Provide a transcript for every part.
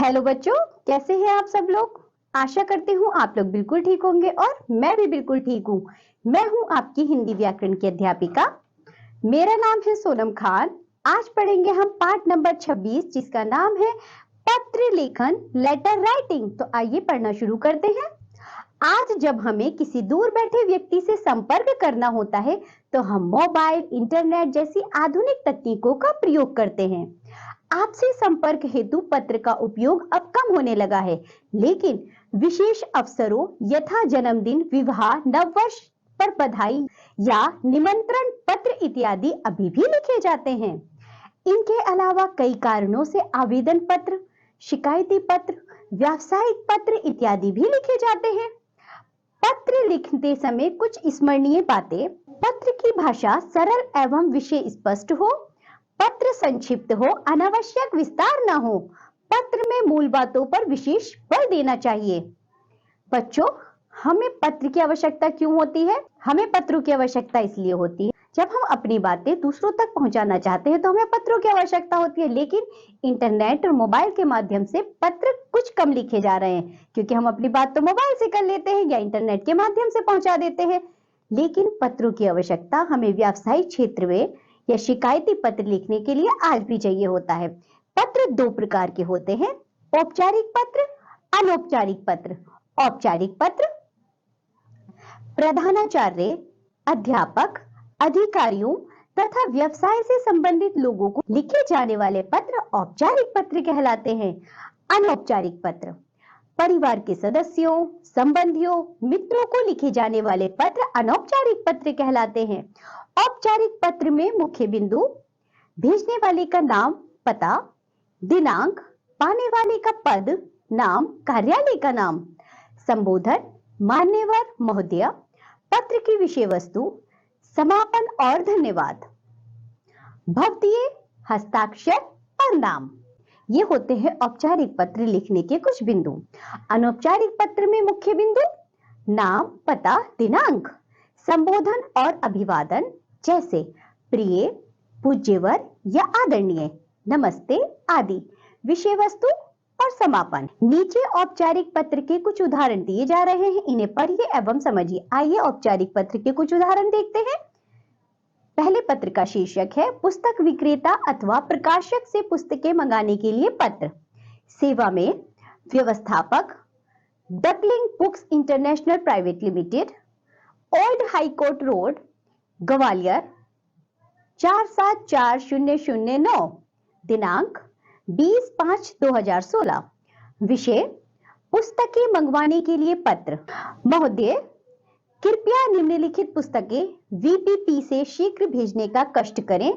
Hello बच्चों, कैसे हैं आप सब लोग। आशा करती हूँ आप लोग बिल्कुल ठीक होंगे और मैं भी बिल्कुल ठीक हूँ। मैं हूँ आपकी हिंदी व्याकरण की अध्यापिका। मेरा नाम है सोनम खान। आज पढ़ेंगे हम पाठ नंबर 26 जिसका नाम है पत्र लेखन, लेटर राइटिंग। तो आइए पढ़ना शुरू करते हैं। आज जब हमें किसी दूर बैठे व्यक्ति से संपर्क करना होता है तो हम मोबाइल, इंटरनेट जैसी आधुनिक तकनीकों का प्रयोग करते हैं। आपसे संपर्क हेतु पत्र का उपयोग अब कम होने लगा है, लेकिन विशेष अवसरों यथा जन्मदिन, विवाह, नववर्ष पर बधाई या निमंत्रण पत्र इत्यादि अभी भी लिखे जाते हैं। इनके अलावा कई कारणों से आवेदन पत्र, शिकायती पत्र, व्यावसायिक पत्र इत्यादि भी लिखे जाते हैं। पत्र लिखते समय कुछ स्मरणीय बातें। पत्र की भाषा सरल एवं विषय स्पष्ट हो। पत्र संक्षिप्त हो, अनावश्यक विस्तार न हो। पत्र में मूल बातों पर विशेष बल देना चाहिए। बच्चों, हमें पत्र की आवश्यकता क्यों होती है? हमें पत्रों की आवश्यकता इसलिए होती है जब हम अपनी बातें दूसरों तक पहुंचाना चाहते हैं तो हमें पत्रों की आवश्यकता होती है। लेकिन इंटरनेट और मोबाइल के माध्यम से पत्र कुछ कम लिखे जा रहे हैं, क्योंकि हम अपनी बात तो मोबाइल से कर लेते हैं या इंटरनेट के माध्यम से पहुंचा देते हैं। लेकिन पत्रों की आवश्यकता हमें व्यावसायिक क्षेत्र में या शिकायती पत्र लिखने के लिए आज भी चाहिए होता है। पत्र दो प्रकार के होते हैं, औपचारिक पत्र, अनौपचारिक पत्र। औपचारिक पत्र प्रधानाचार्य, अध्यापक, अधिकारियों तथा व्यवसाय से संबंधित लोगों को लिखे जाने वाले पत्र औपचारिक पत्र कहलाते हैं। अनौपचारिक पत्र परिवार के सदस्यों, संबंधियों, मित्रों को लिखे जाने वाले पत्र अनौपचारिक पत्र कहलाते हैं। औपचारिक पत्र में मुख्य बिंदु भेजने वाले का नाम, पता, दिनांक, पाने वाले का पद, नाम, कार्यालय का नाम, संबोधन मान्यवर महोदय, पत्र की विषय वस्तु, समापन और धन्यवाद, भवदीय, हस्ताक्षर और नाम। ये होते हैं औपचारिक पत्र लिखने के कुछ बिंदु। अनौपचारिक पत्र में मुख्य बिंदु नाम, पता, दिनांक, संबोधन और अभिवादन जैसे प्रिय, पूज्यवर या आदरणीय, नमस्ते आदि, विषय वस्तु और समापन। नीचे औपचारिक पत्र के कुछ उदाहरण दिए जा रहे हैं, इन्हें पढ़िए एवं समझिए। आइए औपचारिक पत्र के कुछ उदाहरण देखते हैं। पहले पत्र का शीर्षक है पुस्तक विक्रेता अथवा प्रकाशक से पुस्तकें मंगाने के लिए पत्र। सेवा में व्यवस्थापक, duckling books international private limited, old high court road, Gwalior 474009, दिनांक 20/5/2016। विषय पुस्तकें मंगवाने के लिए पत्र। महोदय, कृपया निम्नलिखित पुस्तकें वीपीपी से शीघ्र भेजने का कष्ट करें।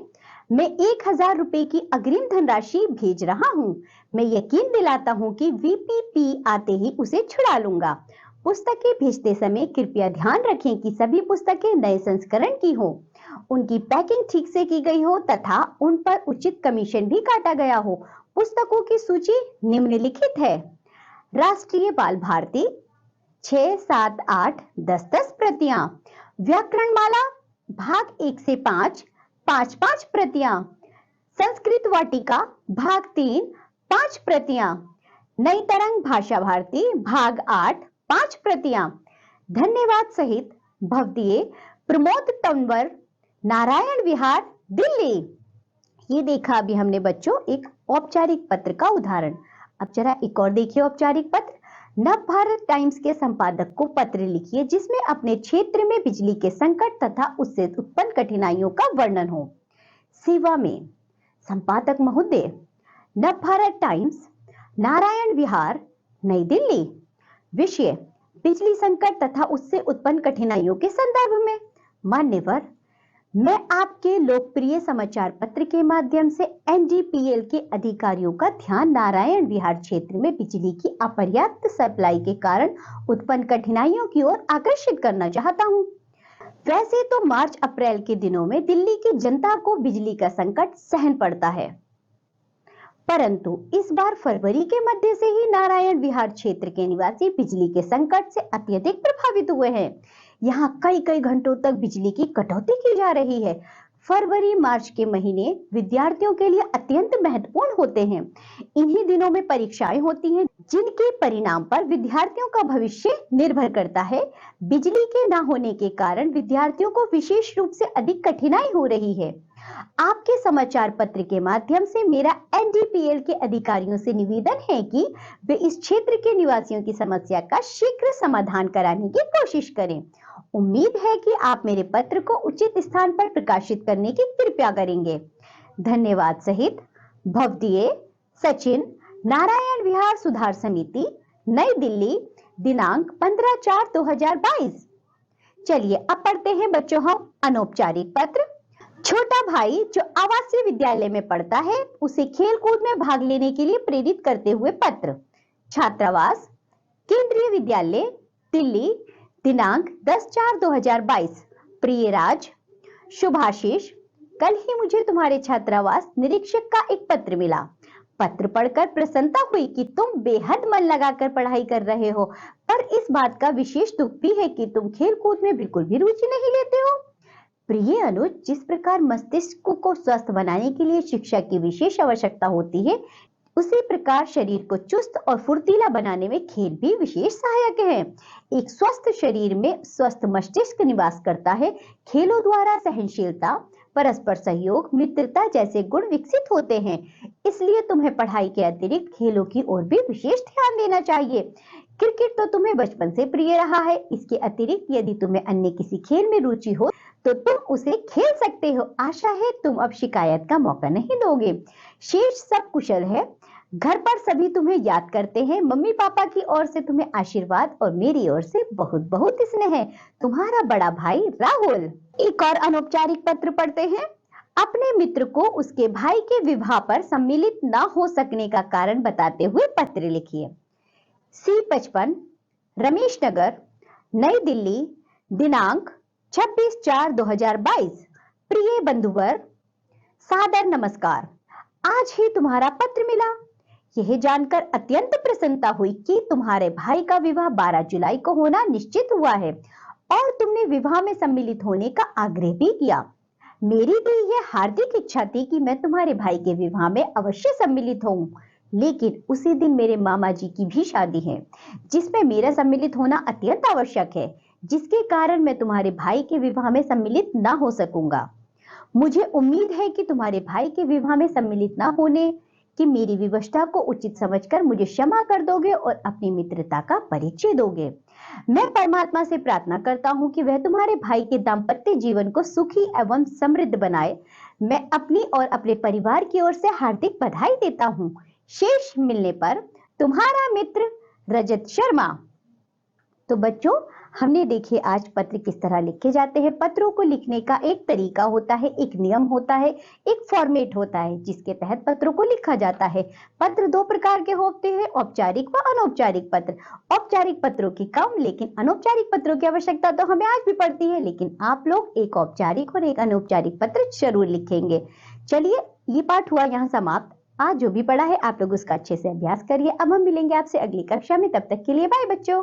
मैं 1000 रुपए की अग्रिम धनराशि भेज रहा हूं। मैं यकीन दिलाता हूं कि वीपीपी आते ही उसे छुड़ा लूंगा। पुस्तकें भेजते समय कृपया ध्यान रखें कि सभी पुस्तकें नए संस्करण की हो, उनकी पैकिंग ठीक से की गई हो तथा उन पर उचित कमीशन भी काटा गया हो। पुस्तकों की सूची निम्नलिखित है। राष्ट्रीय बाल भारती 6, 7, 8, 10 प्रतियां। व्याकरण माला भाग 1 से 5, 5 प्रतियां। संस्कृत वाटिका भाग 3, 5 प्रतियां। नई तरंग भाषा भारती भाग 8, 5 प्रतियां। धन्यवाद सहित भवदीय प्रमोद तंवर, नारायण विहार, दिल्ली। ये देखा अभी हमने बच्चों एक औपचारिक पत्र का उदाहरण। अब जरा एक और देखिए औपचारिक पत्र। नव भारत टाइम्स के संपादक को पत्र लिखिए जिसमें अपने क्षेत्र में बिजली के संकट तथा उससे उत्पन्न कठिनाइयों का वर्णन हो। सेवा में संपादक महोदय, नव भारत टाइम्स, नारायण विहार, नई दिल्ली। विषय बिजली संकट तथा उससे उत्पन्न कठिनाइयों के संदर्भ में। मान्यवर, मैं आपके लोकप्रिय समाचार पत्र के माध्यम से एनडीपीएल के अधिकारियों का ध्यान नारायण विहार क्षेत्र में बिजली की अपर्याप्त सप्लाई के कारण उत्पन्न कठिनाइयों की ओर आकर्षित करना चाहता हूं। वैसे तो मार्च अप्रैल के दिनों में दिल्ली की जनता को बिजली का संकट सहन पड़ता है, परंतु इस बार फरवरी के मध्य से ही नारायण विहार क्षेत्र के निवासी बिजली के संकट से अत्यधिक प्रभावित हुए हैं। यहाँ कई घंटों तक बिजली की कटौती की जा रही है। फरवरी मार्च के महीने विद्यार्थियों के लिए अत्यंत महत्वपूर्ण होते हैं। इन्हीं दिनों में परीक्षाएं होती हैं, जिनके परिणाम पर विद्यार्थियों का भविष्य निर्भर करता है। बिजली के न होने के कारण विद्यार्थियों को विशेष रूप से अधिक कठिनाई हो रही है। आपके समाचार पत्र के माध्यम से मेरा एनडीपीएल के अधिकारियों से निवेदन है कि वे इस क्षेत्र के निवासियों की समस्या का शीघ्र समाधान कराने की कोशिश करें। उम्मीद है कि आप मेरे पत्र को उचित स्थान पर प्रकाशित करने की कृपया करेंगे। धन्यवाद सहित भवदीय सचिन, नारायण विहार सुधार समिति, नई दिल्ली, दिनांक 15/4/2022। चलिए अब पढ़ते हैं बच्चों हम अनौपचारिक पत्र। छोटा भाई जो आवासीय विद्यालय में पढ़ता है, उसे खेलकूद में भाग लेने के लिए प्रेरित करते हुए पत्र। छात्रावास, केंद्रीय विद्यालय, दिल्ली, दिनांक 10/4/2022। प्रिय राज, शुभाशीष, कल ही मुझे तुम्हारे छात्रावास निरीक्षक का एक पत्र मिला। पत्र पढ़कर प्रसन्नता हुई कि तुम बेहद मन लगाकर पढ़ाई कर रहे हो, पर इस बात का विशेष दुख भी है कि तुम खेलकूद में बिल्कुल भी रुचि नहीं लेते हो। प्रिय अनुज, जिस प्रकार मस्तिष्क को स्वस्थ बनाने के लिए शिक्षा की विशेष आवश्यकता होती है, उसी प्रकार शरीर को चुस्त और फुर्तीला बनाने में खेल भी विशेष सहायक है। एक स्वस्थ शरीर में स्वस्थ मस्तिष्क निवास करता है। खेलों द्वारा सहनशीलता, परस्पर सहयोग, मित्रता जैसे गुण विकसित होते हैं। इसलिए तुम्हें पढ़ाई के अतिरिक्त खेलों की ओर भी विशेष ध्यान देना चाहिए। क्रिकेट तो तुम्हें बचपन से प्रिय रहा है। इसके अतिरिक्त यदि तुम्हें अन्य किसी खेल में रुचि हो तो तुम उसे खेल सकते हो। आशा है तुम अब शिकायत का मौका नहीं दोगे। शेष सब कुशल है। घर पर सभी तुम्हें याद करते हैं। मम्मी पापा की ओर से तुम्हें आशीर्वाद और मेरी ओर से बहुत बहुत स्नेह है। तुम्हारा बड़ा भाई राहुल। एक और अनौपचारिक पत्र पढ़ते हैं। अपने मित्र को उसके भाई के विवाह पर सम्मिलित न हो सकने का कारण बताते हुए पत्र लिखिए। C55, रमेश नगर, नई दिल्ली, दिनांक 26/4/2022। प्रिय बंधुवर, सादर नमस्कार। आज ही तुम्हारा पत्र मिला। यह जानकर अत्यंत प्रसन्नता हुई कि तुम्हारे भाई का विवाह 12 जुलाई को होना निश्चित हुआ है और तुमने विवाह में सम्मिलित होने का आग्रह भी किया। मेरी भी यह हार्दिक इच्छा थी कि मैं तुम्हारे भाई के विवाह में अवश्य सम्मिलित होऊं, लेकिन उसी दिन मेरे मामा जी की भी शादी है, जिसमें मेरा सम्मिलित होना अत्यंत आवश्यक है, जिसके कारण मैं तुम्हारे भाई के विवाह में सम्मिलित ना हो सकूंगा। मुझे उम्मीद है कि तुम्हारे भाई के विवाह में सम्मिलित ना होने की मेरी विवशता को उचित समझकर मुझे क्षमा कर दोगे और अपनी मित्रता का परिचय दोगे। मैं परमात्मा से प्रार्थना करता हूँ कि वह तुम्हारे भाई के दाम्पत्य जीवन को सुखी एवं समृद्ध बनाए। मैं अपनी और अपने परिवार की ओर से हार्दिक बधाई देता हूँ। शेष मिलने पर तुम्हारा मित्र रजत शर्मा। तो बच्चों, हमने देखे आज पत्र किस तरह लिखे जाते हैं। पत्रों को लिखने का एक तरीका होता है, एक नियम होता है, एक फॉर्मेट होता है जिसके तहत पत्रों को लिखा जाता है। पत्र दो प्रकार के होते हैं, औपचारिक व अनौपचारिक पत्र। औपचारिक पत्रों की कम लेकिन अनौपचारिक पत्रों की आवश्यकता तो हमें आज भी पड़ती है, लेकिन आप लोग एक औपचारिक और एक अनौपचारिक पत्र जरूर लिखेंगे। चलिए, ये पाठ हुआ यहाँ समाप्त। आज जो भी पढ़ा है आप लोग उसका अच्छे से अभ्यास करिए। अब हम मिलेंगे आपसे अगली कक्षा में। तब तक के लिए बाय बच्चों।